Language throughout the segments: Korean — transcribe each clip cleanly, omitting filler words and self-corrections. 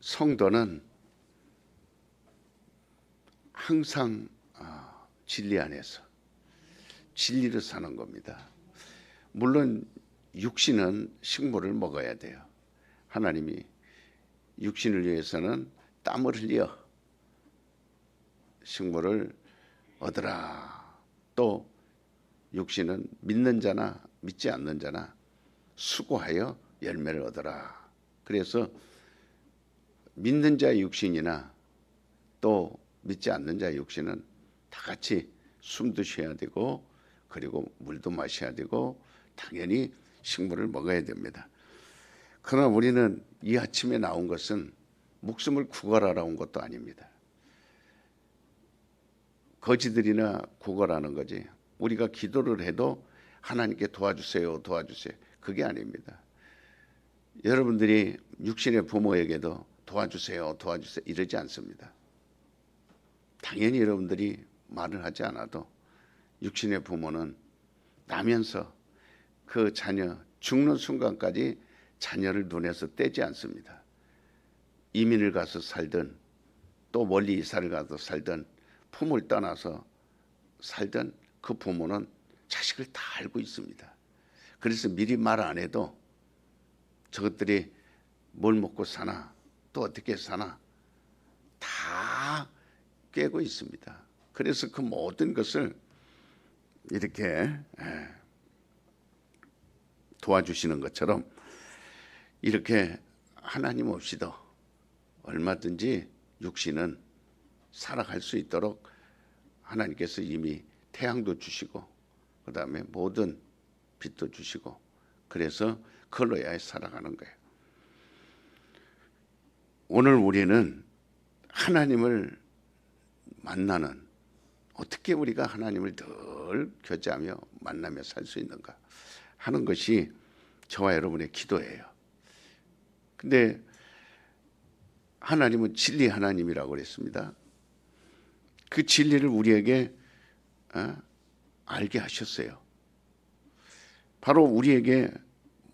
성도는 항상 진리 안에서 진리를 사는 겁니다. 물론 육신은 식물을 먹어야 돼요. 하나님이 육신을 위해서는 땀을 흘려 식물을 얻으라. 또 육신은 믿는 자나 믿지 않는 자나 수고하여 열매를 얻으라. 그래서 믿는 자의 육신이나 또 믿지 않는 자의 육신은 다 같이 숨도 쉬어야 되고 그리고 물도 마셔야 되고 당연히 식물을 먹어야 됩니다. 그러나 우리는 이 아침에 나온 것은 목숨을 구걸하러 온 것도 아닙니다. 거지들이나 구걸하는 거지. 우리가 기도를 해도 하나님께 도와주세요, 도와주세요. 그게 아닙니다. 여러분들이 육신의 부모에게도 도와주세요, 도와주세요 이러지 않습니다. 당연히 여러분들이 말을 하지 않아도 육신의 부모는 나면서 그 자녀 죽는 순간까지 자녀를 눈에서 떼지 않습니다. 이민을 가서 살든 또 멀리 이사를 가서 살든 품을 떠나서 살든 그 부모는 자식을 다 알고 있습니다. 그래서 미리 말 안 해도 저것들이 뭘 먹고 사나 또 어떻게 사나 다 꿰고 있습니다. 그래서 그 모든 것을 이렇게 도와주시는 것처럼 이렇게 하나님 없이도 얼마든지 육신은 살아갈 수 있도록 하나님께서 이미 태양도 주시고 그 다음에 모든 빛도 주시고 그래서 그걸로야 살아가는 거예요. 오늘 우리는 하나님을 만나는 어떻게 우리가 하나님을 늘 교제하며 만나며 살 수 있는가 하는 것이 저와 여러분의 기도예요. 근데 하나님은 진리 하나님이라고 그랬습니다. 그 진리를 우리에게 알게 하셨어요. 바로 우리에게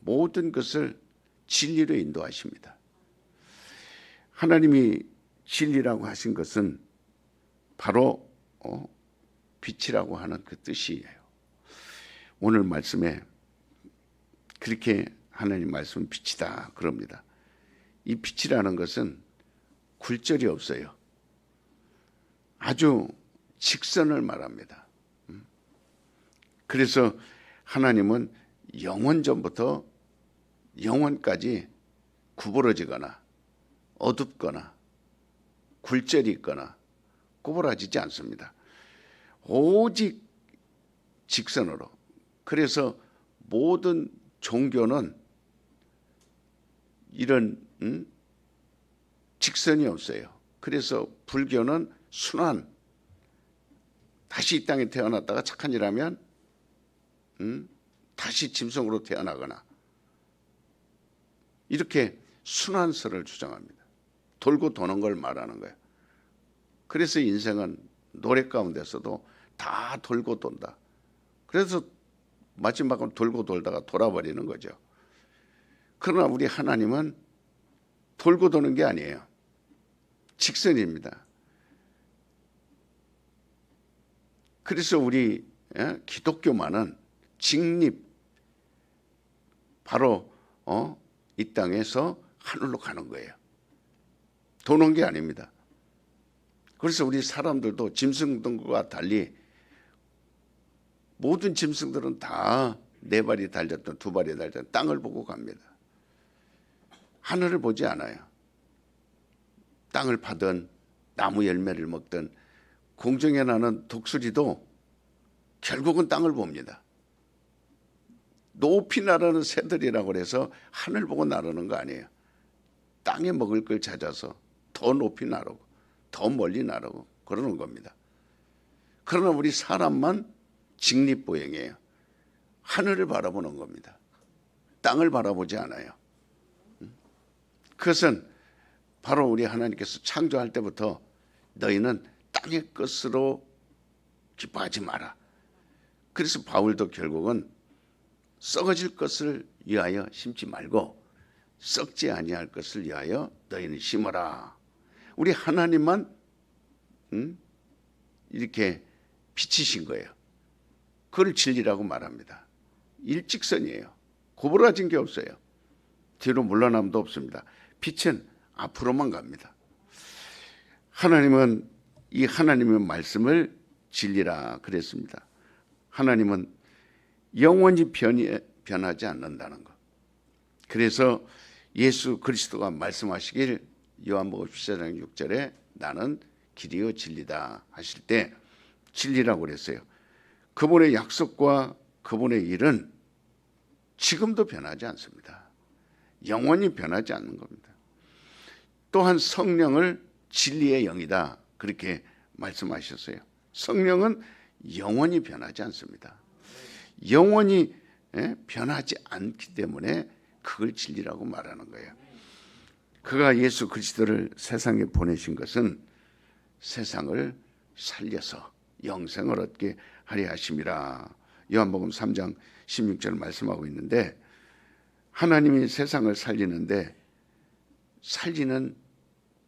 모든 것을 진리로 인도하십니다. 하나님이 진리라고 하신 것은 바로 빛이라고 하는 그 뜻이에요. 오늘 말씀에 그렇게 하나님 말씀은 빛이다 그럽니다. 이 빛이라는 것은 굴절이 없어요. 아주 직선을 말합니다. 그래서 하나님은 영원 전부터 영원까지 구부러지거나 어둡거나 굴절이 있거나 구부러지지 않습니다. 오직 직선으로. 그래서 모든 종교는 이런 직선이 없어요. 그래서 불교는 순환. 다시 이 땅에 태어났다가 착한 일 하면 다시 짐승으로 태어나거나 이렇게 순환설을 주장합니다. 돌고 도는 걸 말하는 거예요. 그래서 인생은 노래 가운데서도 다 돌고 돈다. 그래서 마지막은 돌고 돌다가 돌아버리는 거죠. 그러나 우리 하나님은 돌고 도는 게 아니에요. 직선입니다. 그래서 우리 기독교만은 직립, 바로 이 땅에서 하늘로 가는 거예요. 도는 게 아닙니다. 그래서 우리 사람들도 짐승들과 달리 모든 짐승들은 다 네 발이 달렸든 두 발이 달렸든 땅을 보고 갑니다. 하늘을 보지 않아요. 땅을 파든 나무 열매를 먹든 공중에 나는 독수리도 결국은 땅을 봅니다. 높이 나르는 새들이라고 해서 하늘 보고 나르는 거 아니에요. 땅에 먹을 걸 찾아서 더 높이 나르고 더 멀리 나르고 그러는 겁니다. 그러나 우리 사람만 직립보행이에요. 하늘을 바라보는 겁니다. 땅을 바라보지 않아요. 그것은 바로 우리 하나님께서 창조할 때부터 너희는 땅의 것으로 기뻐하지 마라. 그래서 바울도 결국은 썩어질 것을 위하여 심지 말고 썩지 아니할 것을 위하여 너희는 심어라. 우리 하나님만 이렇게 비치신 거예요. 그걸 진리라고 말합니다. 일직선이에요. 구부러진 게 없어요. 뒤로 물러남도 없습니다. 빛은 앞으로만 갑니다. 하나님은 이 하나님의 말씀을 진리라 그랬습니다. 하나님은 영원히 변하지 않는다는 것. 그래서 예수 그리스도가 말씀하시길 요한복음 14장 6절에 나는 길이요 진리다 하실 때 진리라고 그랬어요. 그분의 약속과 그분의 일은 지금도 변하지 않습니다. 영원히 변하지 않는 겁니다. 또한 성령을 진리의 영이다 그렇게 말씀하셨어요. 성령은 영원히 변하지 않습니다. 영원히 변하지 않기 때문에 그걸 진리라고 말하는 거예요. 그가 예수 그리스도를 세상에 보내신 것은 세상을 살려서 영생을 얻게 하려 하심이라. 요한복음 3장 16절 말씀하고 있는데 하나님이 세상을 살리는데 살리는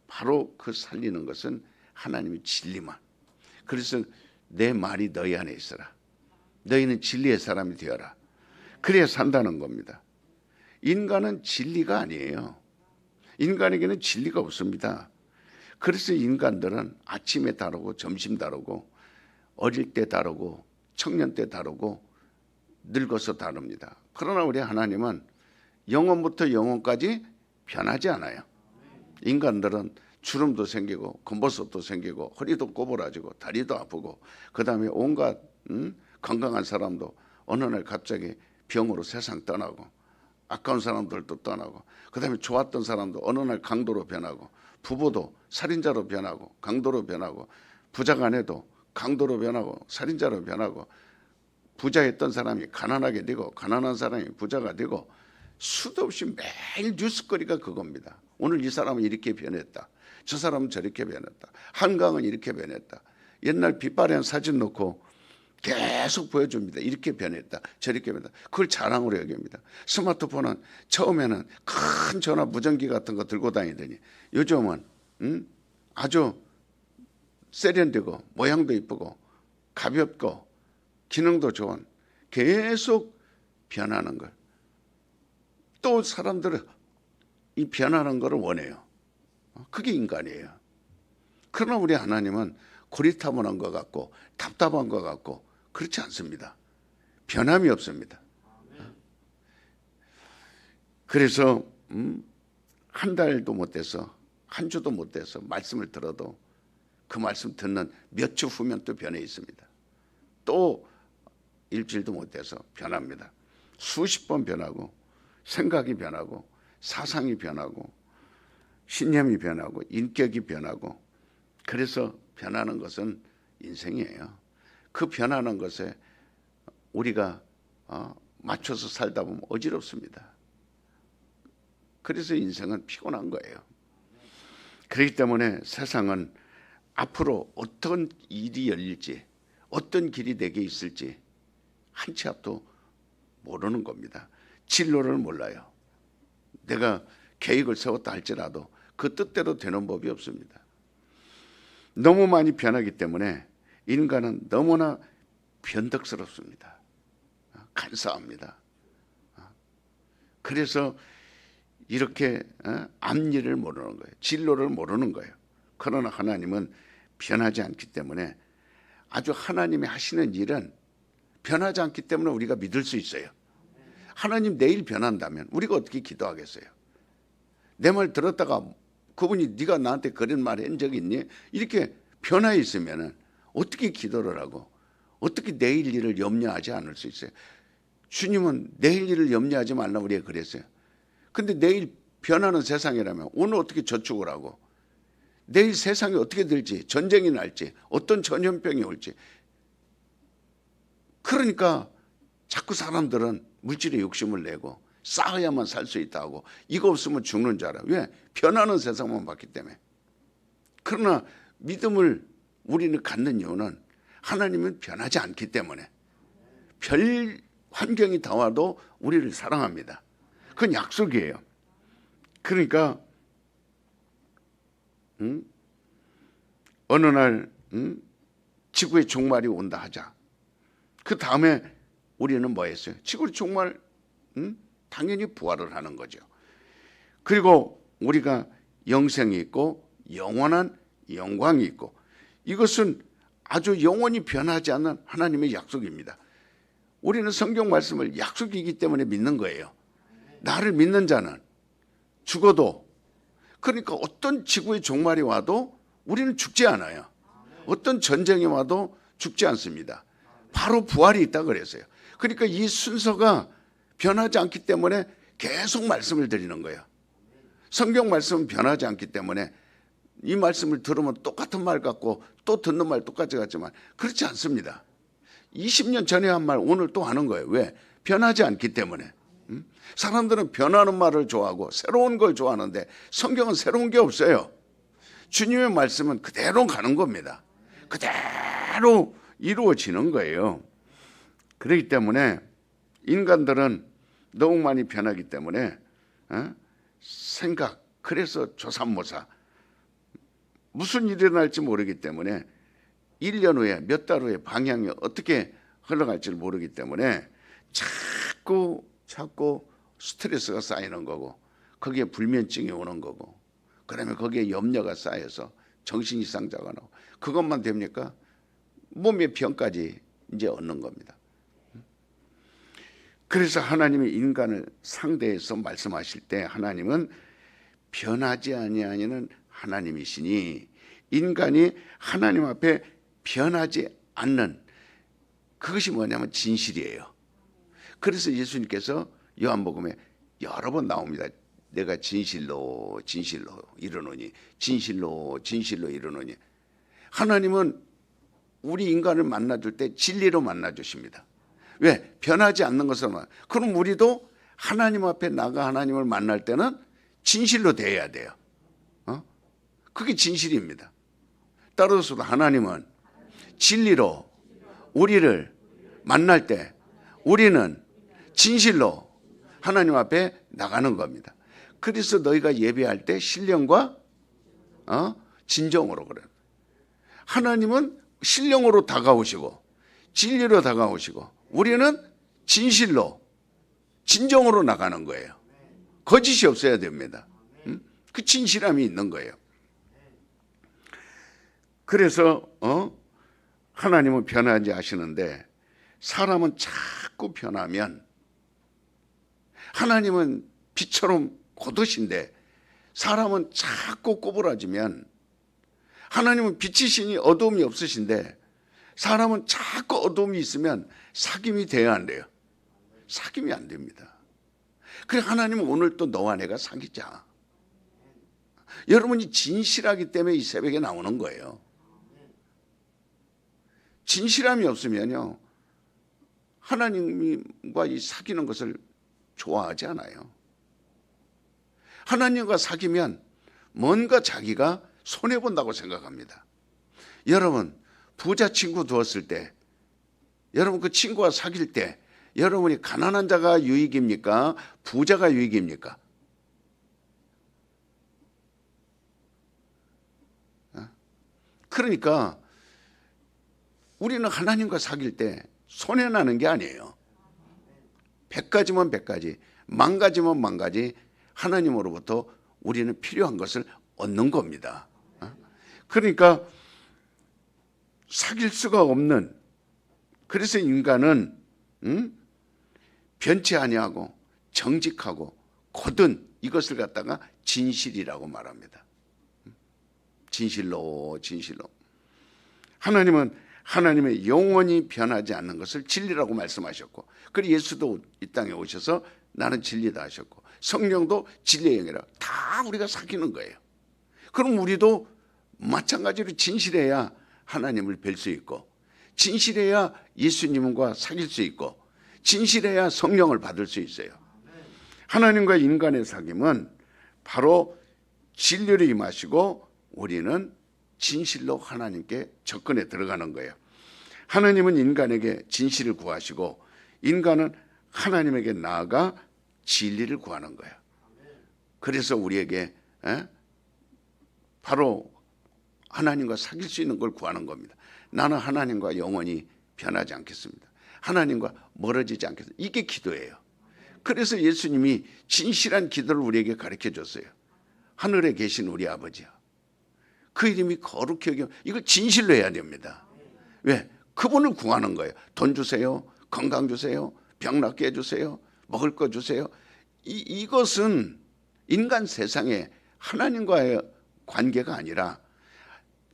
바로 그 살리는 것은 하나님의 진리만. 그래서 내 말이 너희 안에 있어라. 너희는 진리의 사람이 되어라. 그래야 산다는 겁니다. 인간은 진리가 아니에요. 인간에게는 진리가 없습니다. 그래서 인간들은 아침에 다르고 점심 다르고 어릴 때 다르고 청년 때 다르고 늙어서 다릅니다. 그러나 우리 하나님은 영원부터 영원까지 변하지 않아요. 인간들은 주름도 생기고 검버섯도 생기고 허리도 꼬부라지고 다리도 아프고 그 다음에 온갖 건강한 사람도 어느 날 갑자기 병으로 세상 떠나고 아까운 사람들도 떠나고 그 다음에 좋았던 사람도 어느 날 강도로 변하고 부부도 살인자로 변하고 강도로 변하고 부자간에도 강도로 변하고 살인자로 변하고 부자였던 사람이 가난하게 되고 가난한 사람이 부자가 되고 수도 없이 매일 뉴스거리가 그겁니다. 오늘 이 사람은 이렇게 변했다. 저 사람은 저렇게 변했다. 한강은 이렇게 변했다. 옛날 빛바랜 사진 놓고 계속 보여줍니다. 이렇게 변했다. 저렇게 변했다. 그걸 자랑으로 여깁니다. 스마트폰은 처음에는 큰 전화 무전기 같은 거 들고 다니더니 요즘은 아주 세련되고 모양도 이쁘고 가볍고 기능도 좋은 계속 변하는 걸. 또 사람들은 이 변하는 것을 원해요. 그게 인간이에요. 그러나 우리 하나님은 고리타분한 것 같고 답답한 것 같고 그렇지 않습니다. 변함이 없습니다. 그래서 한 달도 못 돼서 한 주도 못 돼서 말씀을 들어도 그 말씀 듣는 몇 주 후면 또 변해 있습니다. 또 일주일도 못 돼서 변합니다. 수십 번 변하고 생각이 변하고 사상이 변하고 신념이 변하고 인격이 변하고 그래서 변하는 것은 인생이에요. 그 변하는 것에 우리가 맞춰서 살다 보면 어지럽습니다. 그래서 인생은 피곤한 거예요. 그렇기 때문에 세상은 앞으로 어떤 일이 열릴지 어떤 길이 내게 있을지 한 치 앞도 모르는 겁니다. 진로를 몰라요. 내가 계획을 세웠다 할지라도 그 뜻대로 되는 법이 없습니다. 너무 많이 변하기 때문에 인간은 너무나 변덕스럽습니다. 간사합니다. 그래서 이렇게 앞일을 모르는 거예요. 진로를 모르는 거예요. 그러나 하나님은 변하지 않기 때문에 아주 하나님이 하시는 일은 변하지 않기 때문에 우리가 믿을 수 있어요. 하나님 내일 변한다면 우리가 어떻게 기도하겠어요? 내 말 들었다가 그분이 네가 나한테 그런 말 한 적 있니? 이렇게 변해 있으면 어떻게 기도를 하고 어떻게 내일 일을 염려하지 않을 수 있어요? 주님은 내일 일을 염려하지 말라 우리가 그랬어요. 근데 내일 변하는 세상이라면 오늘 어떻게 저축을 하고 내일 세상이 어떻게 될지 전쟁이 날지 어떤 전염병이 올지 그러니까 자꾸 사람들은 물질에 욕심을 내고 쌓아야만 살 수 있다고 이거 없으면 죽는 줄 알아. 왜? 변하는 세상만 봤기 때문에. 그러나 믿음을 우리는 갖는 이유는 하나님은 변하지 않기 때문에 별 환경이 다 와도 우리를 사랑합니다. 그건 약속이에요. 그러니까 어느 날 지구의 종말이 온다 하자. 그 다음에 우리는 뭐 했어요? 지구의 종말 당연히 부활을 하는 거죠. 그리고 우리가 영생이 있고 영원한 영광이 있고, 이것은 아주 영원히 변하지 않는 하나님의 약속입니다. 우리는 성경 말씀을 약속이기 때문에 믿는 거예요. 나를 믿는 자는 죽어도, 그러니까 어떤 지구의 종말이 와도 우리는 죽지 않아요. 어떤 전쟁이 와도 죽지 않습니다. 바로 부활이 있다 그랬어요. 그러니까 이 순서가 변하지 않기 때문에 계속 말씀을 드리는 거예요. 성경 말씀은 변하지 않기 때문에 이 말씀을 들으면 똑같은 말 같고 또 듣는 말 똑같이 같지만 그렇지 않습니다. 20년 전에 한 말 오늘 또 하는 거예요. 왜? 변하지 않기 때문에. 사람들은 변하는 말을 좋아하고 새로운 걸 좋아하는데 성경은 새로운 게 없어요. 주님의 말씀은 그대로 가는 겁니다. 그대로 이루어지는 거예요. 그렇기 때문에 인간들은 너무 많이 변하기 때문에 생각, 그래서 조삼모사, 무슨 일이 일어날지 모르기 때문에 1년 후에 몇 달 후에 방향이 어떻게 흘러갈지 모르기 때문에 자꾸 스트레스가 쌓이는 거고, 거기에 불면증이 오는 거고, 그러면 거기에 염려가 쌓여서 정신 이상자가 나오고, 그것만 됩니까? 몸의 병까지 이제 얻는 겁니다. 그래서 하나님이 인간을 상대해서 말씀하실 때 하나님은 변하지 아니하는 하나님이시니, 인간이 하나님 앞에 변하지 않는, 그것이 뭐냐면 진실이에요. 그래서 예수님께서 요한복음에 여러 번 나옵니다. 내가 진실로 이르노니, 진실로 이르노니. 하나님은 우리 인간을 만나줄 때 진리로 만나주십니다. 왜? 변하지 않는 것을. 그럼 우리도 하나님 앞에 나가 하나님을 만날 때는 진실로 대해야 돼요. 그게 진실입니다. 따라서 하나님은 진리로 우리를 만날 때 우리는 진실로 하나님 앞에 나가는 겁니다. 그래서 너희가 예배할 때 신령과 진정으로 그래요. 하나님은 신령으로 다가오시고 진리로 다가오시고, 우리는 진실로 진정으로 나가는 거예요. 거짓이 없어야 됩니다. 그 진실함이 있는 거예요. 그래서 하나님은 변하지 하시는데 사람은 자꾸 변하면, 하나님은 빛처럼 곧으신데 사람은 자꾸 꼬부라지면, 하나님은 빛이시니 어두움이 없으신데 사람은 자꾸 어두움이 있으면 사귐이 돼야 한대요. 사귐이 안 됩니다. 그래 하나님은 오늘 또 너와 내가 사귀자. 여러분이 진실하기 때문에 이 새벽에 나오는 거예요. 진실함이 없으면요, 하나님과 이 사귀는 것을 좋아하지 않아요. 하나님과 사귀면 뭔가 자기가 손해본다고 생각합니다. 여러분, 부자 친구 두었을 때, 여러분 그 친구와 사귈 때 여러분이 가난한 자가 유익입니까? 부자가 유익입니까? 그러니까 우리는 하나님과 사귈 때 손해나는 게 아니에요. 100가지면 100가지, 10,000가지면 10,000가지 하나님으로부터 우리는 필요한 것을 얻는 겁니다. 그러니까 사귈 수가 없는, 그래서 인간은 변치 아니하고 정직하고 곧은 이것을 갖다가 진실이라고 말합니다. 진실로. 하나님은 하나님의 영원히 변하지 않는 것을 진리라고 말씀하셨고, 그리고 예수도 이 땅에 오셔서 나는 진리다 하셨고, 성령도 진리의 영이라, 다 우리가 사귀는 거예요. 그럼 우리도 마찬가지로 진실해야 하나님을 뵐 수 있고, 진실해야 예수님과 사귈 수 있고, 진실해야 성령을 받을 수 있어요. 하나님과 인간의 사귐은 바로 진리를 임하시고 우리는 진실로 하나님께 접근해 들어가는 거예요. 하나님은 인간에게 진실을 구하시고 인간은 하나님에게 나아가 진리를 구하는 거예요. 그래서 우리에게 바로 하나님과 사귈 수 있는 걸 구하는 겁니다. 나는 하나님과 영원히 변하지 않겠습니다. 하나님과 멀어지지 않겠습니다. 이게 기도예요. 그래서 예수님이 진실한 기도를 우리에게 가르쳐 줬어요. 하늘에 계신 우리 아버지야, 그 이름이 거룩히 여겨. 이걸 진실로 해야 됩니다. 왜? 그분을 구하는 거예요. 돈 주세요, 건강 주세요, 병 낫게 해주세요, 먹을 거 주세요. 이것은 인간 세상에 하나님과의 관계가 아니라,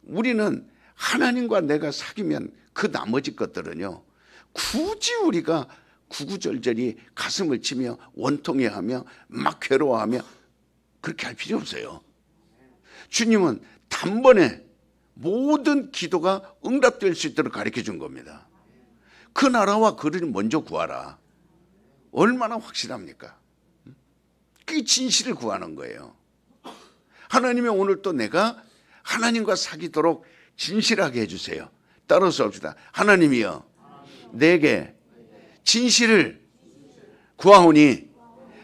우리는 하나님과 내가 사귀면 그 나머지 것들은요, 굳이 우리가 구구절절히 가슴을 치며 원통해하며 막 괴로워하며 그렇게 할 필요 없어요. 주님은 단번에 모든 기도가 응답될 수 있도록 가르쳐 준 겁니다. 그 나라와 그를 먼저 구하라. 얼마나 확실합니까? 그게 진실을 구하는 거예요. 하나님이 오늘 또 내가 하나님과 사귀도록 진실하게 해주세요. 따라서 합시다. 하나님이여, 내게 진실을 구하오니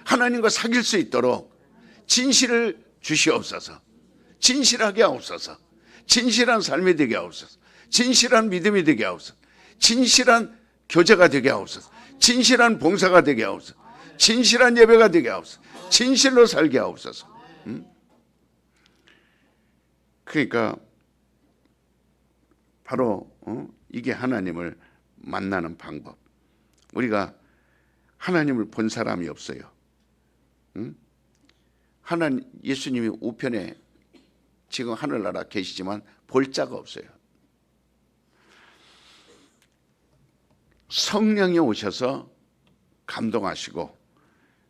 하나님과 사귈 수 있도록 진실을 주시옵소서. 진실하게 하옵소서. 진실한 삶이 되게 하옵소서. 진실한 믿음이 되게 하옵소서. 진실한 교제가 되게 하옵소서. 진실한 봉사가 되게 하옵소서. 진실한 예배가 되게 하옵소서. 진실로 살게 하옵소서. 그러니까 바로 이게 하나님을 만나는 방법. 우리가 하나님을 본 사람이 없어요. 예수님이 우편에 지금 하늘나라 계시지만 볼 자가 없어요. 성령이 오셔서 감동하시고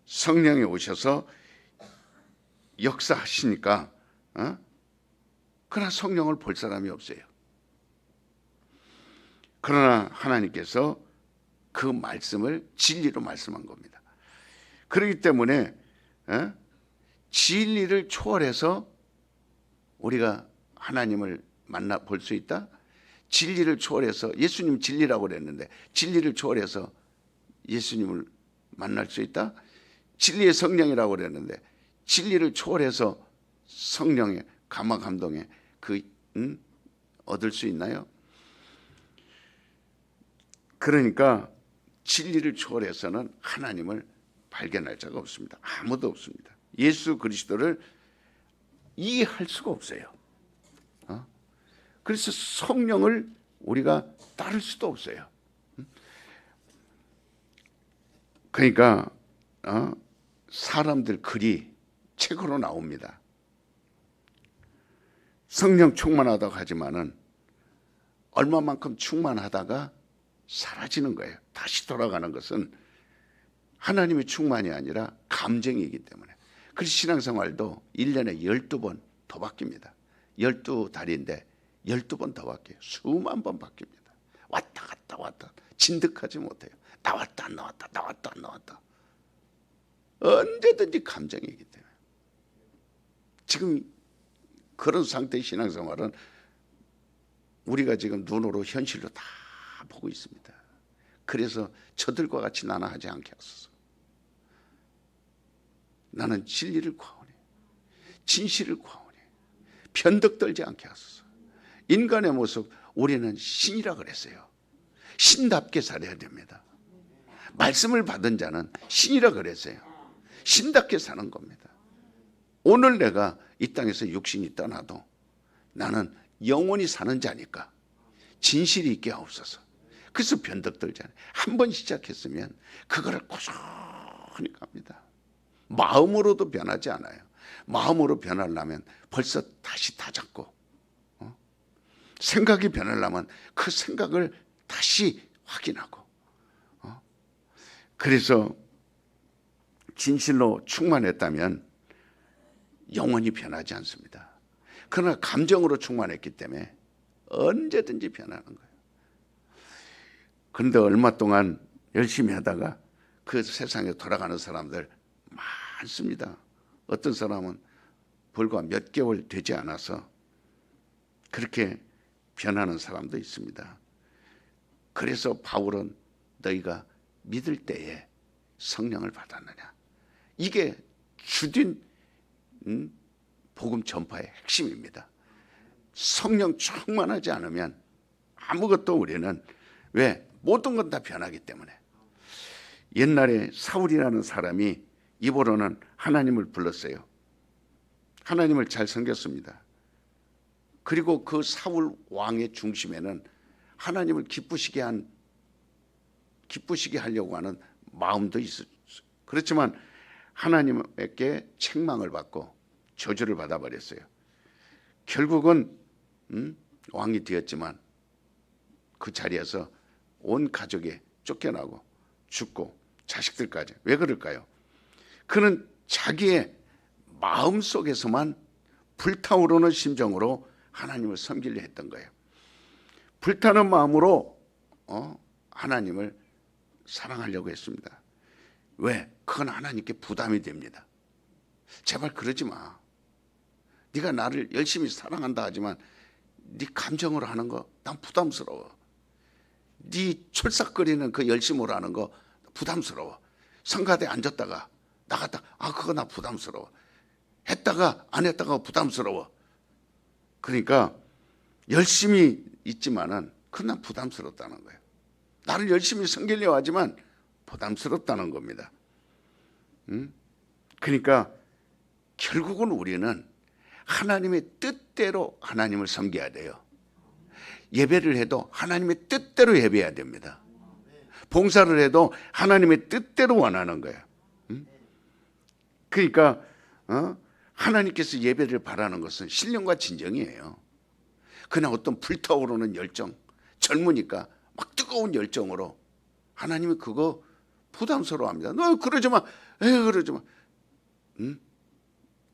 성령이 오셔서 역사하시니까 그러나 성령을 볼 사람이 없어요. 그러나 하나님께서 그 말씀을 진리로 말씀한 겁니다. 그렇기 때문에 진리를 초월해서 우리가 하나님을 만나 볼 수 있다. 진리를 초월해서, 예수님 진리라고 그랬는데 진리를 초월해서 예수님을 만날 수 있다. 진리의 성령이라고 그랬는데 진리를 초월해서 성령의 감화 감동에 얻을 수 있나요? 그러니까 진리를 초월해서는 하나님을 발견할 자가 없습니다. 아무도 없습니다. 예수 그리스도를 이해할 수가 없어요. 그래서 성령을 우리가 따를 수도 없어요. 그러니까 사람들 글이 책으로 나옵니다. 성령 충만하다고 하지만은 얼마만큼 충만하다가 사라지는 거예요. 다시 돌아가는 것은 하나님의 충만이 아니라 감정이기 때문에. 그래서 신앙생활도 1년에 12번 더 바뀝니다. 12달인데 12번 더 바뀌어요. 수만 번 바뀝니다. 왔다 갔다 왔다. 진득하지 못해요. 나왔다 안 나왔다, 나왔다 안 나왔다. 언제든지 감정이기 때문에. 지금 그런 상태의 신앙생활은 우리가 지금 눈으로 현실로 다 보고 있습니다. 그래서 저들과 같이 나나 하지 않게 하소서. 나는 진리를 구하오니, 진실을 구하오니, 편덕 떨지 않게 하소서. 인간의 모습, 우리는 신이라 그랬어요. 신답게 살아야 됩니다. 말씀을 받은 자는 신이라 그랬어요. 신답게 사는 겁니다. 오늘 내가 이 땅에서 육신이 떠나도 나는 영원히 사는 자니까 진실이 있게 하옵소서. 그래서 변덕 떨잖아요. 한 번 시작했으면 그거를 꾸준히 갑니다. 마음으로도 변하지 않아요. 마음으로 변하려면 벌써 다시 다잡고, 생각이 변하려면 그 생각을 다시 확인하고, 그래서 진실로 충만했다면 영원히 변하지 않습니다. 그러나 감정으로 충만했기 때문에 언제든지 변하는 거예요. 그런데 얼마 동안 열심히 하다가 그 세상에 돌아가는 사람들 많습니다. 어떤 사람은 불과 몇 개월 되지 않아서 그렇게 변하는 사람도 있습니다. 그래서 바울은 너희가 믿을 때에 성령을 받았느냐, 이게 주된 복음 전파의 핵심입니다. 성령 충만하지 않으면 아무것도 우리는 왜? 모든 건 다 변하기 때문에. 옛날에 사울이라는 사람이 입으로는 하나님을 불렀어요. 하나님을 잘 섬겼습니다. 그리고 그 사울 왕의 중심에는 하나님을 기쁘시게 하려고 하는 마음도 있었어요. 그렇지만 하나님께 책망을 받고 저주를 받아버렸어요. 결국은 왕이 되었지만 그 자리에서 온 가족이 쫓겨나고 죽고 자식들까지. 왜 그럴까요? 그는 자기의 마음속에서만 불타오르는 심정으로 하나님을 섬기려 했던 거예요. 불타는 마음으로 하나님을 사랑하려고 했습니다. 왜? 그건 하나님께 부담이 됩니다. 제발 그러지 마. 네가 나를 열심히 사랑한다 하지만 네 감정으로 하는 거 난 부담스러워. 네 철삭거리는 그 열심으로 하는 거 부담스러워. 성가대 앉았다가 나갔다 그거 나 부담스러워. 했다가 안 했다가 부담스러워. 그러니까 열심히 있지만은 그건 난 부담스럽다는 거예요. 나를 열심히 섬기려 하지만 부담스럽다는 겁니다. 그러니까 결국은 우리는 하나님의 뜻대로 하나님을 섬겨야 돼요. 예배를 해도 하나님의 뜻대로 예배해야 됩니다. 봉사를 해도 하나님의 뜻대로 원하는 거예요. 그러니까 하나님께서 예배를 바라는 것은 신령과 진정이에요. 그냥 어떤 불타오르는 열정, 젊으니까 막 뜨거운 열정으로 하나님이 그거 부담스러워합니다. 너 그러지 마, 그러지 마.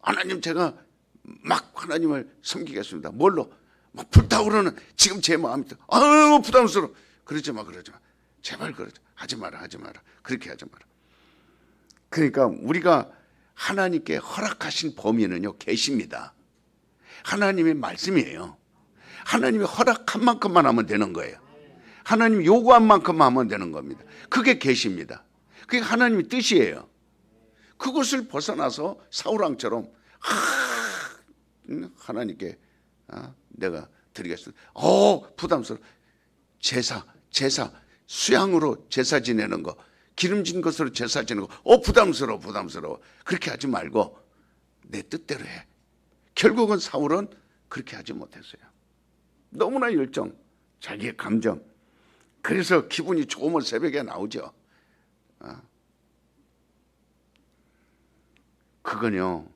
하나님 제가 막 하나님을 섬기겠습니다. 뭘로? 막 불타오르는 지금 제 마음이 부담스러워. 그러지 마. 제발 하지 마라. 그렇게 하지 마라. 그러니까 우리가 하나님께 허락하신 범위는요 계십니다. 하나님의 말씀이에요. 하나님이 허락한 만큼만 하면 되는 거예요. 하나님이 요구한 만큼만 하면 되는 겁니다. 그게 계십니다. 그게 하나님의 뜻이에요. 그것을 벗어나서 사울왕처럼 하나님께 내가 드리겠습니다. 부담스러워. 제사 수양으로 제사 지내는 거, 기름진 것으로 제사 지내는 거, 부담스러워. 그렇게 하지 말고 내 뜻대로 해. 결국은 사울은 그렇게 하지 못했어요. 너무나 열정, 자기의 감정. 그래서 기분이 좋으면 새벽에 나오죠. 그건요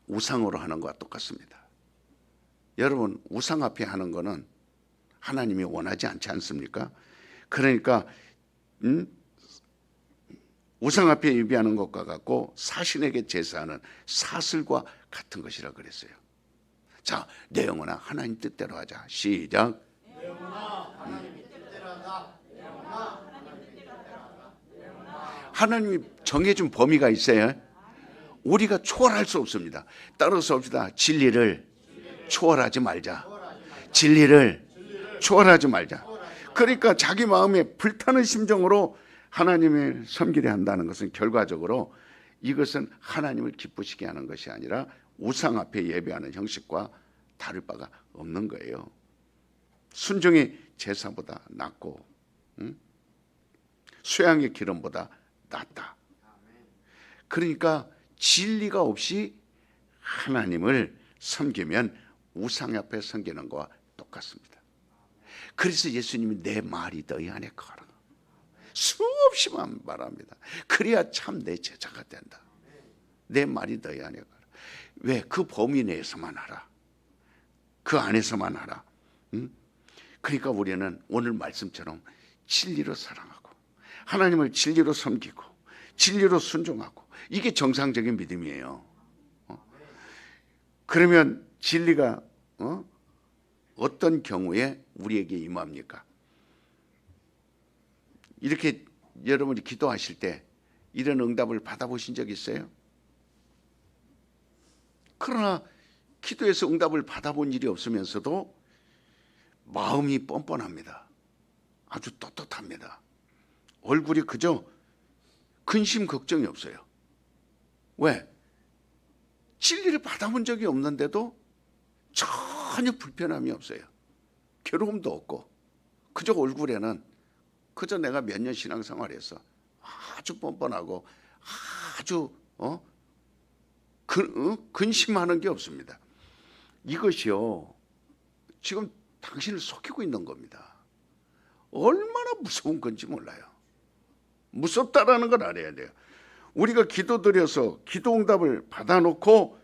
우상으로 하는 것과 똑같습니다. 여러분 우상 앞에 하는 거는 하나님이 원하지 않지 않습니까? 그러니까 우상 앞에 예배하는 것과 같고 사신에게 제사하는 사슬과 같은 것이라 그랬어요. 자, 내 영혼아 하나님 뜻대로 하자. 시작. 내 영혼아 하나님 뜻대로 하자. 내 영혼아 하나님 뜻대로 하자. 하나님이 정해준 범위가 있어요. 우리가 초월할 수 없습니다. 따라서 봅시다. 진리를 초월하지 말자. 진리를 초월하지 말자. 그러니까 자기 마음에 불타는 심정으로 하나님을 섬기려 한다는 것은 결과적으로 이것은 하나님을 기쁘시게 하는 것이 아니라 우상 앞에 예배하는 형식과 다를 바가 없는 거예요. 순종이 제사보다 낫고 수양의 기름보다 낫다. 그러니까 진리가 없이 하나님을 섬기면 우상 앞에 섬기는 것과 똑같습니다. 그래서 예수님이 내 말이 너희 안에 거라 수없이만 말합니다. 그래야 참 내 제자가 된다. 내 말이 너희 안에 거라. 왜? 그 범위 내에서만 하라. 그 안에서만 하라. 그러니까 우리는 오늘 말씀처럼 진리로 사랑하고 하나님을 진리로 섬기고 진리로 순종하고 이게 정상적인 믿음이에요. 그러면 진리가 어떤 경우에 우리에게 임합니까? 이렇게 여러분이 기도하실 때 이런 응답을 받아보신 적 있어요? 그러나 기도에서 응답을 받아본 일이 없으면서도 마음이 뻔뻔합니다. 아주 떳떳합니다. 얼굴이 그저 근심 걱정이 없어요. 왜? 진리를 받아본 적이 없는데도 전혀 불편함이 없어요. 괴로움도 없고 그저 얼굴에는 그저 내가 몇 년 신앙생활해서 아주 뻔뻔하고 아주 근심하는 게 없습니다. 이것이요 지금 당신을 속이고 있는 겁니다. 얼마나 무서운 건지 몰라요. 무섭다라는 걸 알아야 돼요. 우리가 기도드려서 기도응답을 받아놓고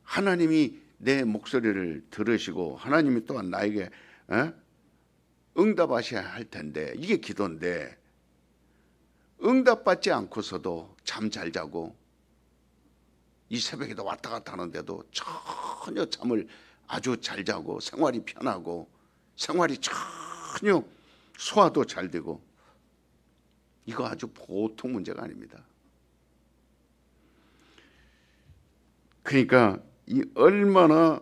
하나님이 내 목소리를 들으시고 하나님이 또한 나에게 응답하셔야 할 텐데 이게 기도인데 응답받지 않고서도 잠 잘 자고 이 새벽에도 왔다 갔다 하는데도 전혀 잠을 아주 잘 자고 생활이 편하고 생활이 전혀 소화도 잘 되고 이거 아주 보통 문제가 아닙니다. 그러니까 이 얼마나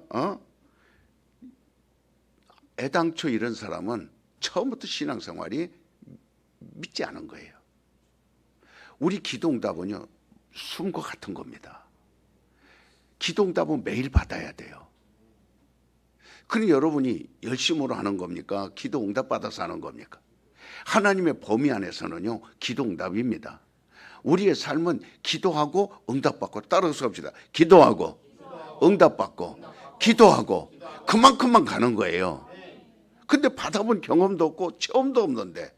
애당초 이런 사람은 처음부터 신앙생활이 믿지 않은 거예요. 우리 기도응답은요 숨과 같은 겁니다. 기도응답은 매일 받아야 돼요. 그럼 여러분이 열심으로 하는 겁니까? 기도응답 받아서 하는 겁니까? 하나님의 범위 안에서는요 기도응답입니다. 우리의 삶은 기도하고 응답받고 따라서 합시다. 기도하고 응답받고 기도하고 그만큼만 가는 거예요. 근데 받아본 경험도 없고 체험도 없는데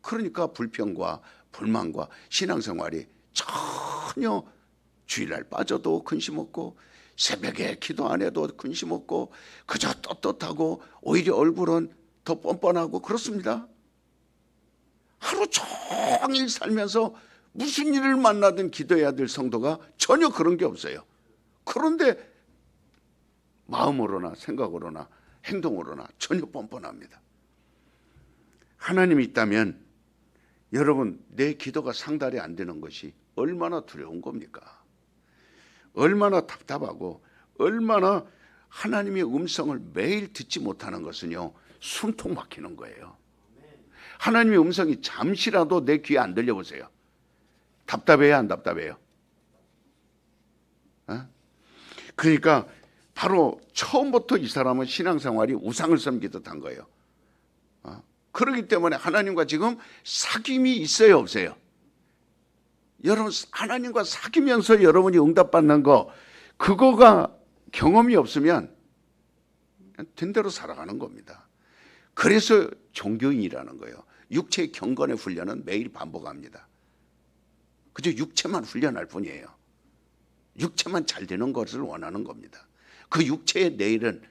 그러니까 불평과 불만과 신앙생활이 전혀 주일날 빠져도 근심 없고 새벽에 기도 안 해도 근심 없고 그저 떳떳하고 오히려 얼굴은 더 뻔뻔하고 그렇습니다. 하루 종일 살면서 무슨 일을 만나든 기도해야 될 성도가 전혀 그런 게 없어요. 그런데 마음으로나 생각으로나 행동으로나 전혀 뻔뻔합니다. 하나님이 있다면 여러분 내 기도가 상달이 안 되는 것이 얼마나 두려운 겁니까? 얼마나 답답하고 얼마나 하나님의 음성을 매일 듣지 못하는 것은요 숨통 막히는 거예요. 하나님의 음성이 잠시라도 내 귀에 안 들려보세요. 답답해요 안 답답해요? 그러니까 바로 처음부터 이 사람은 신앙생활이 우상을 섬기듯 한 거예요. 그렇기 때문에 하나님과 지금 사귐이 있어요 없어요? 여러분 하나님과 사귀면서 여러분이 응답받는 거 그거가 경험이 없으면 된 대로 살아가는 겁니다. 그래서 종교인이라는 거예요. 육체의 경건의 훈련은 매일 반복합니다. 그저 육체만 훈련할 뿐이에요. 육체만 잘 되는 것을 원하는 겁니다. 그 육체의 내일은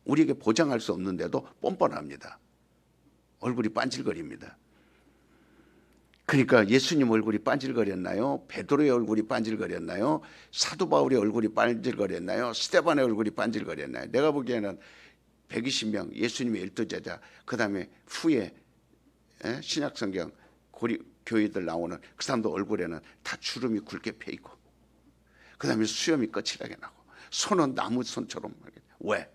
우리에게 보장할 수 없는데도 뻔뻔합니다. 얼굴이 반질거립니다. 그러니까 예수님 얼굴이 반질거렸나요? 베드로의 얼굴이 반질거렸나요? 사도 바울의 얼굴이 반질거렸나요? 스데반의 얼굴이 반질거렸나요? 내가 보기에는 120명 예수님의 12제자 그 다음에 후에 신약성경 교회들 나오는 그 사람도 얼굴에는 다 주름이 굵게 펴있고 그 다음에 수염이 거칠하게 나고 손은 나무 손처럼. 왜?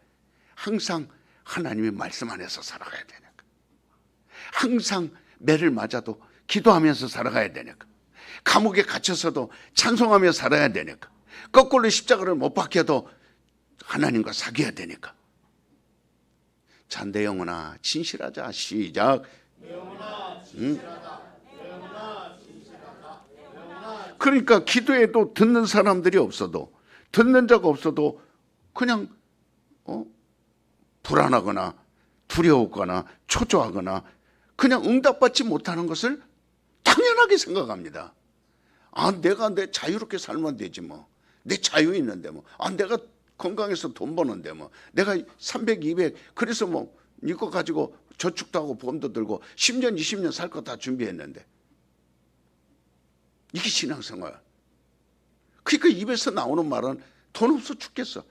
항상 하나님의 말씀 안에서 살아가야 되니까. 항상 매를 맞아도 기도하면서 살아가야 되니까. 감옥에 갇혀서도 찬송하며 살아야 되니까. 거꾸로 십자가를 못 박혀도 하나님과 사귀어야 되니까. 자, 내 영혼아 진실하자. 시작. 그러니까 기도에도 듣는 사람들이 없어도 듣는 자가 없어도 그냥 불안하거나 두려웠거나 초조하거나 그냥 응답받지 못하는 것을 당연하게 생각합니다. 내가 내 자유롭게 살면 되지 뭐. 내 자유 있는데 뭐. 내가 건강해서 돈 버는데 뭐. 내가 300, 200 그래서 뭐 이거 가지고 저축도 하고 보험도 들고 10년, 20년 살 거 다 준비했는데. 이게 신앙생활. 그러니까 입에서 나오는 말은 돈 없어 죽겠어.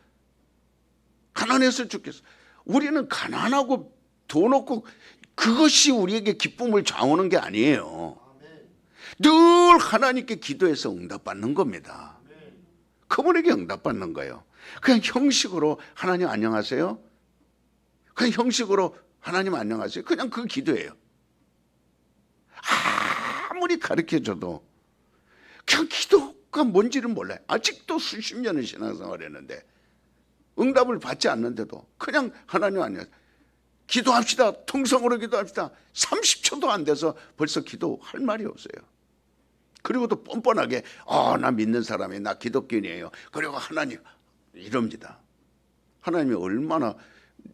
가난해서 죽겠어. 우리는 가난하고 돈 없고 그것이 우리에게 기쁨을 좌우하는 게 아니에요. 늘 하나님께 기도해서 응답받는 겁니다. 그분에게 응답받는 거예요. 그냥 형식으로 하나님 안녕하세요. 그냥 형식으로 하나님 안녕하세요. 그냥 그 기도예요. 아무리 가르쳐줘도 그냥 기도 그건 뭔지는 몰라요. 아직도 수십 년을 신앙생활을 했는데 응답을 받지 않는데도 그냥 하나님 아니야. 기도합시다. 통성으로 기도합시다. 30초도 안 돼서 벌써 기도할 말이 없어요. 그리고 또 뻔뻔하게 나 믿는 사람이 나 기독교인이에요. 그리고 하나님 이럽니다. 하나님이 얼마나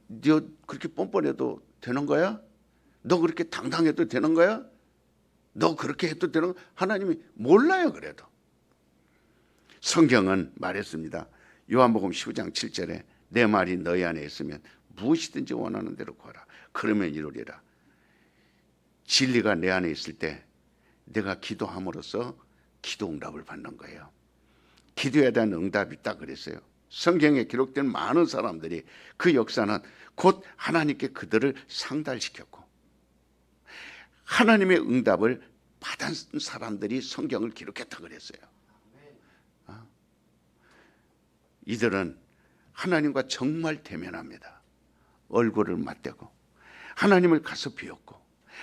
너 그렇게 뻔뻔해도 되는 거야? 너 그렇게 당당해도 되는 거야? 너 그렇게 해도 되는 거야? 하나님이 몰라요. 그래도 성경은 말했습니다. 요한복음 15장 7절에 내 말이 너희 안에 있으면 무엇이든지 원하는 대로 구하라. 그러면 이루리라. 진리가 내 안에 있을 때 내가 기도함으로써 기도 응답을 받는 거예요. 기도에 대한 응답이 있다 그랬어요. 성경에 기록된 많은 사람들이 그 역사는 곧 하나님께 그들을 상달시켰고 하나님의 응답을 받은 사람들이 성경을 기록했다 그랬어요. 이들은 하나님과 정말 대면합니다. 얼굴을 맞대고 하나님을 가서 비웠고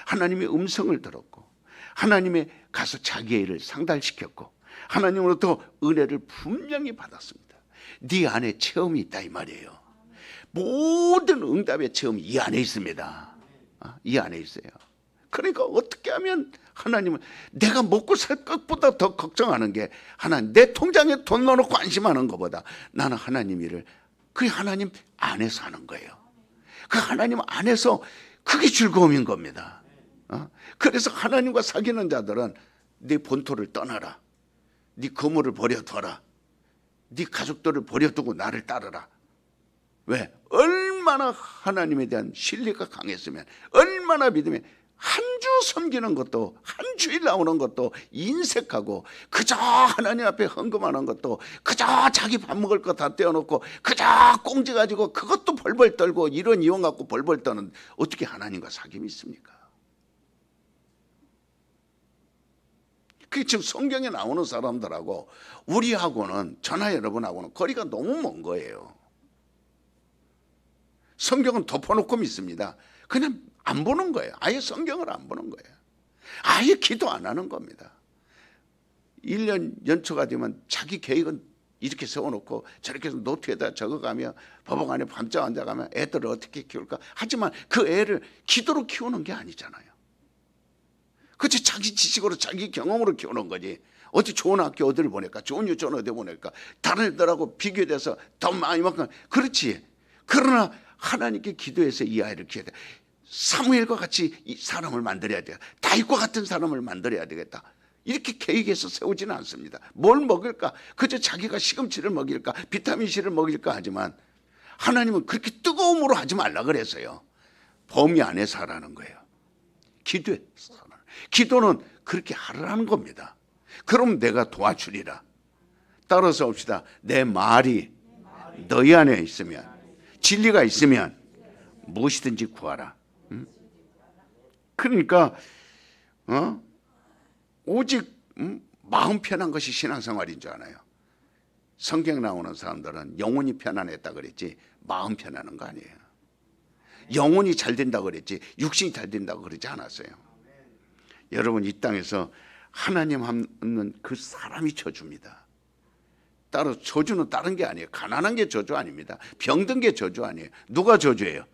하나님의 음성을 들었고 하나님의 가서 자기의 일을 상달시켰고 하나님으로부터 은혜를 분명히 받았습니다. 네 안에 체험이 있다 이 말이에요. 모든 응답의 체험이 이 안에 있습니다. 이 안에 있어요. 그러니까 어떻게 하면 하나님은 내가 먹고 살 것보다 더 걱정하는 게 하나님 내 통장에 돈 넣어놓고 안심하는 것보다 나는 하나님 일을 그 하나님 안에서 하는 거예요. 그 하나님 안에서 그게 즐거움인 겁니다. 그래서 하나님과 사귀는 자들은 네 본토를 떠나라. 네 거물을 버려둬라. 네 가족들을 버려두고 나를 따르라. 왜? 얼마나 하나님에 대한 신뢰가 강했으면 얼마나 믿으면 한 주 섬기는 것도 한 주일 나오는 것도 인색하고 그저 하나님 앞에 헌금하는 것도 그저 자기 밥 먹을 거 다 떼어놓고 그저 꽁지 가지고 그것도 벌벌 떨고 이런 이용 갖고 벌벌 떠는 어떻게 하나님과 사귐이 있습니까? 그게 지금 성경에 나오는 사람들하고 우리하고는 저나 여러분하고는 거리가 너무 먼 거예요. 성경은 덮어놓고 믿습니다. 그냥 안 보는 거예요. 아예 성경을 안 보는 거예요. 아예 기도 안 하는 겁니다. 1년 연초가 되면 자기 계획은 이렇게 세워놓고 저렇게 해서 노트에다 적어가며 법원관에 밤잠 앉아가며 애들을 어떻게 키울까 하지만 그 애를 기도로 키우는 게 아니잖아요. 그치 자기 지식으로 자기 경험으로 키우는 거지. 어디 좋은 학교 어디를 보낼까 좋은 유치원 어디 보낼까 다른 애들하고 비교돼서 더 많이 만큼 그렇지. 그러나 하나님께 기도해서 이 아이를 키워야 돼. 사무엘과 같이 이 사람을 만들어야 돼요. 다윗과 같은 사람을 만들어야 되겠다. 이렇게 계획해서 세우지는 않습니다. 뭘 먹일까? 그저 자기가 시금치를 먹일까? 비타민C를 먹일까? 하지만 하나님은 그렇게 뜨거움으로 하지 말라 그랬어요. 범위 안에서 하라는 거예요. 기도해서 하라는 거예요. 기도는 그렇게 하라는 겁니다. 그럼 내가 도와주리라. 따라서 봅시다. 내 말이 너희 안에 있으면 진리가 있으면 무엇이든지 구하라. 그러니까 오직 마음 편한 것이 신앙생활인 줄 알아요. 성경 나오는 사람들은 영혼이 편안했다 그랬지 마음 편안한 거 아니에요. 영혼이 잘 된다고 그랬지 육신이 잘 된다고 그러지 않았어요. 여러분 이 땅에서 하나님 없는 그 사람이 저주입니다. 따로 저주는 다른 게 아니에요. 가난한 게 저주 아닙니다. 병든 게 저주 아니에요. 누가 저주예요?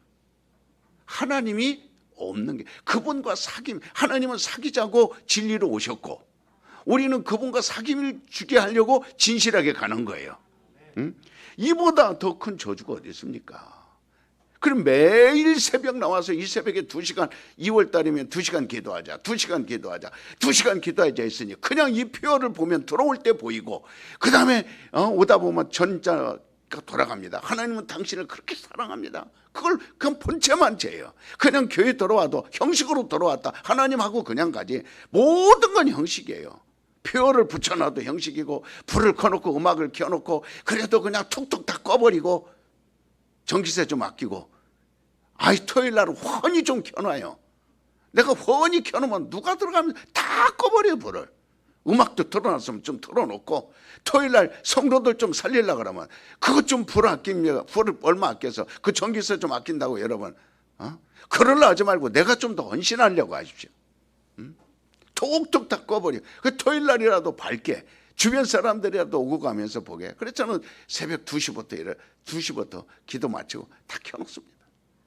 하나님이 없는 게 그분과 사귐 하나님은 사귀자고 진리로 오셨고 우리는 그분과 사귐을 주게 하려고 진실하게 가는 거예요. 이보다 더 큰 저주가 어디 있습니까? 그럼 매일 새벽 나와서 이 새벽에 2시간 2월달이면 2시간 기도하자 2시간 기도하자 2시간 기도하자 했으니 그냥 이 표어를 보면 들어올 때 보이고 그 다음에 오다 보면 전자가 돌아갑니다. 하나님은 당신을 그렇게 사랑합니다. 그건 본체만 죄예요. 그냥 교회 들어와도 형식으로 들어왔다 하나님하고 그냥 가지 모든 건 형식이에요. 표어를 붙여놔도 형식이고 불을 켜놓고 음악을 켜놓고 그래도 그냥 툭툭 다 꺼버리고 전기세 좀 아끼고 토요일 날은 훤히 좀 켜놔요. 내가 훤히 켜놓으면 누가 들어가면 다 꺼버려요. 불을 음악도 틀어놨으면 좀 틀어놓고 토요일 날 성도들 좀 살리려고 그러면 그것 좀 불 아끼면 불을 얼마 아껴서 그 전기세 좀 아낀다고 여러분 그러려 하지 말고 내가 좀 더 헌신하려고 하십시오. 톡톡 다 꺼버려. 그 토요일 날이라도 밝게 주변 사람들이라도 오고 가면서 보게. 그래서 저는 새벽 2시부터 기도 마치고 다 켜놓습니다.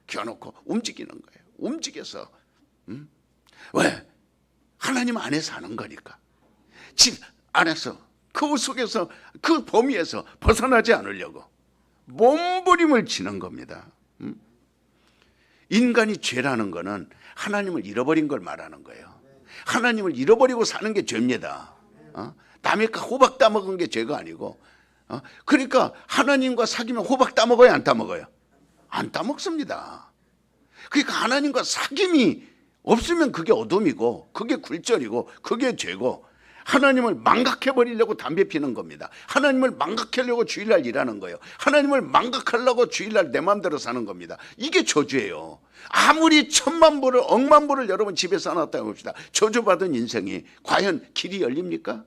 켜놓고 움직이는 거예요. 움직여서. 왜? 하나님 안에 사는 거니까. 집 안에서 그 속에서 그 범위에서 벗어나지 않으려고 몸부림을 치는 겁니다. 인간이 죄라는 거는 하나님을 잃어버린 걸 말하는 거예요. 하나님을 잃어버리고 사는 게 죄입니다. 남의 호박 따먹은 게 죄가 아니고. 그러니까 하나님과 사귀면 호박 따먹어요, 안 따먹어요? 안 따먹습니다. 그러니까 하나님과 사귐이 없으면 그게 어둠이고 그게 굴절이고 그게 죄고, 하나님을 망각해버리려고 담배 피는 겁니다. 하나님을 망각하려고 주일날 일하는 거예요. 하나님을 망각하려고 주일날 내 마음대로 사는 겁니다. 이게 저주예요. 아무리 1000만 불을 10,000만 불을 여러분 집에 쌓아놨다고 봅시다. 저주받은 인생이 과연 길이 열립니까?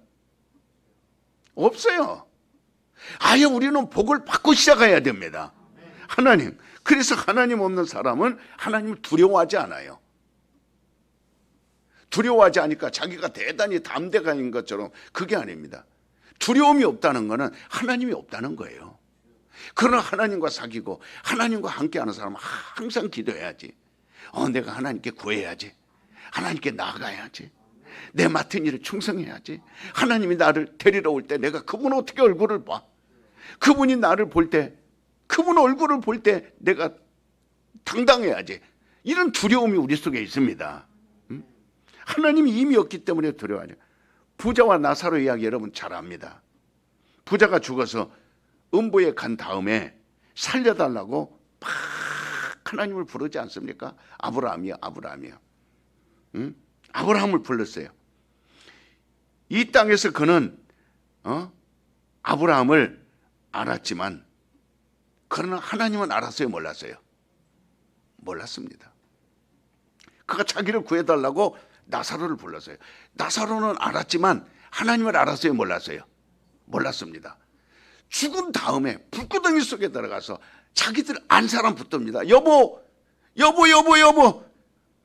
없어요. 아예 우리는 복을 받고 시작해야 됩니다. 하나님. 그래서 하나님 없는 사람은 하나님을 두려워하지 않아요. 두려워하지 않으니까 자기가 대단히 담대가인 것처럼. 그게 아닙니다. 두려움이 없다는 것은 하나님이 없다는 거예요. 그러나 하나님과 사귀고 하나님과 함께하는 사람은 항상 기도해야지. 내가 하나님께 구해야지. 하나님께 나아가야지. 내 맡은 일을 충성해야지. 하나님이 나를 데리러 올 때 내가 그분 어떻게 얼굴을 봐. 그분이 나를 볼 때, 그분 얼굴을 볼 때 내가 당당해야지. 이런 두려움이 우리 속에 있습니다. 하나님이 이미 없기 때문에 두려워하죠. 부자와 나사로 이야기 여러분 잘 압니다. 부자가 죽어서 음부에 간 다음에 살려달라고 막 하나님을 부르지 않습니까? 아브라함이요, 아브라함이요. 아브라함을 불렀어요. 이 땅에서 그는 아브라함을 알았지만, 그러나 하나님은 알았어요, 몰랐어요? 몰랐습니다. 그가 자기를 구해달라고 나사로를 불렀어요. 나사로는 알았지만 하나님을 알았어요, 몰랐어요? 몰랐습니다. 죽은 다음에 불구덩이 속에 들어가서 자기들 안 사람 붙듭니다. 여보,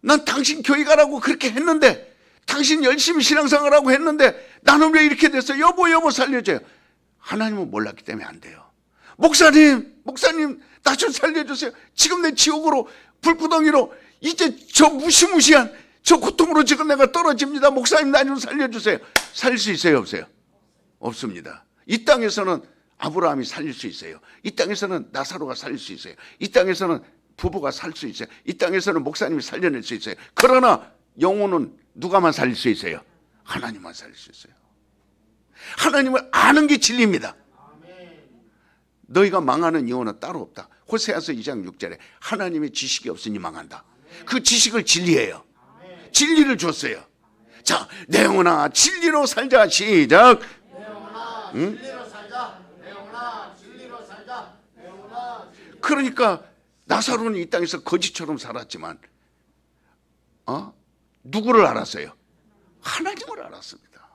난 당신 교회 가라고 그렇게 했는데, 당신 열심히 신앙생활하고 했는데 나는 왜 이렇게 됐어? 여보 살려줘요. 하나님은 몰랐기 때문에 안 돼요. 목사님 나 좀 살려주세요. 지금 내 지옥으로, 불구덩이로, 이제 저 무시무시한 저 고통으로 지금 내가 떨어집니다. 목사님 나 좀 살려주세요. 살릴 수 있어요, 없어요? 없습니다. 이 땅에서는 아브라함이 살릴 수 있어요. 이 땅에서는 나사로가 살릴 수 있어요. 이 땅에서는 부부가 살 수 있어요. 이 땅에서는 목사님이 살려낼 수 있어요. 그러나 영혼은 누가만 살릴 수 있어요? 하나님만 살릴 수 있어요. 하나님을 아는 게 진리입니다. 너희가 망하는 이유는 따로 없다. 호세아서 2장 6절에 하나님의 지식이 없으니 망한다. 그 지식을 진리예요. 진리를 줬어요. 자, 내 영혼아 진리로 살자. 시작. 내 영혼아 진리로 살자. 내 영혼아 진리로 살자. 내 영혼아. 그러니까 나사로는 이 땅에서 거지처럼 살았지만 누구를 알았어요? 하나님을 알았습니다.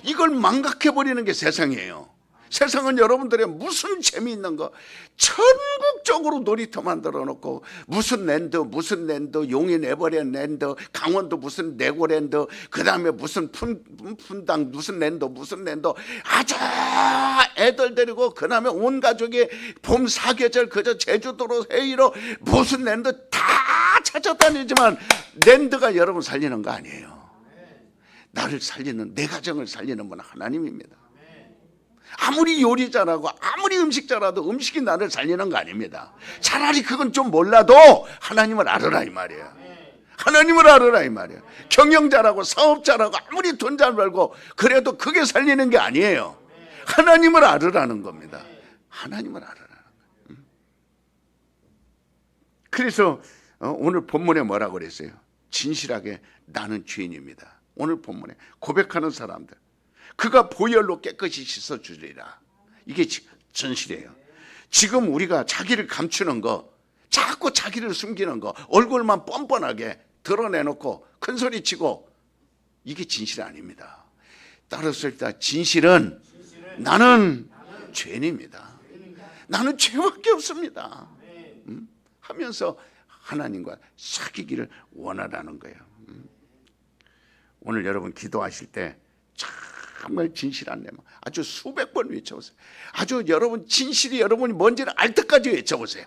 이걸 망각해버리는 게 세상이에요. 세상은 여러분들의 무슨 재미있는 거 전국적으로 놀이터 만들어 놓고, 무슨 랜드 용인 에버랜드, 강원도 무슨 레고랜드, 그 다음에 무슨 분당 무슨 랜드 아주 애들 데리고 그 다음에 온 가족이 봄 사계절 그저 제주도로 회의로 무슨 랜드 다 찾아다니지만 랜드가 여러분 살리는 거 아니에요. 나를 살리는, 내 가정을 살리는 분은 하나님입니다. 아무리 요리 잘하고 아무리 음식 잘해도 음식이 나를 살리는 거 아닙니다. 차라리 그건 좀 몰라도 하나님을 알아라 이 말이에요. 하나님을 알아라 이 말이에요. 경영 잘하고 사업 잘하고 아무리 돈 잘 벌고 그래도 그게 살리는 게 아니에요. 하나님을 알으라는 겁니다. 하나님을 알아라는 거예요. 그래서 오늘 본문에 뭐라고 그랬어요? 진실하게 나는 죄인입니다. 오늘 본문에 고백하는 사람들, 그가 보혈로 깨끗이 씻어주리라. 이게 진실이에요. 지금 우리가 자기를 감추는 거, 자꾸 자기를 숨기는 거, 얼굴만 뻔뻔하게 드러내놓고 큰소리치고, 이게 진실이 아닙니다. 따라서 일단 진실은 나는 죄인입니다. 나는 죄밖에 없습니다. 하면서 하나님과 사귀기를 원하라는 거예요. 오늘 여러분 기도하실 때 정말 진실한 내용 아주 수백 번 외쳐보세요. 아주 여러분 진실이 여러분이 뭔지를 알 때까지 외쳐보세요.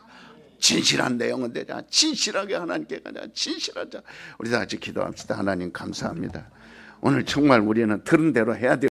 진실한 내용은 되자. 진실하게 하나님께 가자. 진실하자. 우리 다 같이 기도합시다. 하나님 감사합니다. 오늘 정말 우리는 들은 대로 해야 돼요.